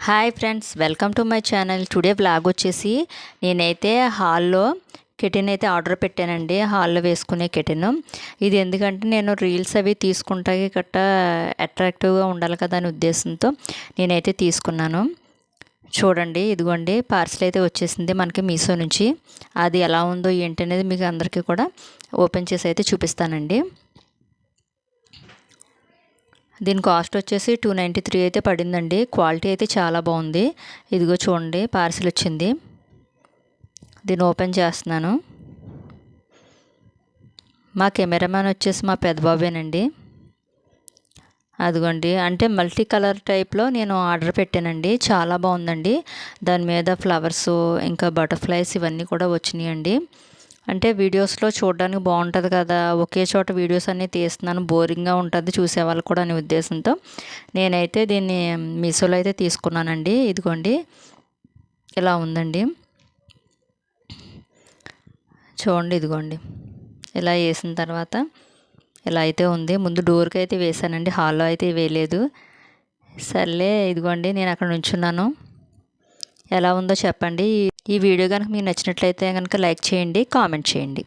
Hi friends, welcome to my channel. Today vlog వచ్చేసి నేనైతే హాల్లో కెటిన్ అయితే ఆర్డర్ పెట్టానండి. హాల్లో వేసుకునే కెటిన్. ఇది ఎందుకంటే నేను రీల్స్ అవి తీసుకుంటాకి గట్టా అట్రాక్టివ్గా ఉండాలి కదా అనే ఉద్దేశంతో నేనైతే తీసుకున్నాను. చూడండి, ఇదిగోండి పార్సిల్ అయితే వచ్చేసింది మనకి మీషో నుంచి. అది ఎలా ఉందో ఏంటి అనేది మీకు అందరికీ కూడా ఓపెన్ చేసి అయితే చూపిస్తానండి. దీని కాస్ట్ వచ్చేసి 293 అయితే పడిందండి. క్వాలిటీ అయితే చాలా బాగుంది. ఇదిగో చూడండి, పార్సిల్ వచ్చింది. దీన్ని ఓపెన్ చేస్తున్నాను. మా కెమెరామ్యాన్ వచ్చేసి మా పెద్దబాబేనండి. అదిగోండి, అంటే మల్టీ కలర్ టైప్లో నేను ఆర్డర్ పెట్టానండి. చాలా బాగుందండి. దాని మీద ఫ్లవర్స్ ఇంకా బటర్ఫ్లైస్ ఇవన్నీ కూడా వచ్చినాయండి. అంటే వీడియోస్లో చూడడానికి బాగుంటుంది కదా, ఒకే చోట వీడియోస్ అన్నీ తీస్తున్నాను, బోరింగ్గా ఉంటుంది చూసేవాళ్ళు కూడా అనే ఉద్దేశంతో నేనైతే దీన్ని మీషోలో అయితే తీసుకున్నానండి. ఇదిగోండి, ఇలా ఉందండి. చూడండి, ఇదిగోండి ఇలా వేసిన తర్వాత ఇలా అయితే ఉంది. ముందు డోర్కి అయితే వేసానండి, హాల్లో అయితే వేయలేదు. సర్లే, ఇదిగోండి నేను అక్కడ నుంచున్నాను. ఎలా ఉందో చెప్పండి. ఈ వీడియో కనుక మీకు నచ్చినట్లయితే కనుక లైక్ చేయండి, కామెంట్ చేయండి.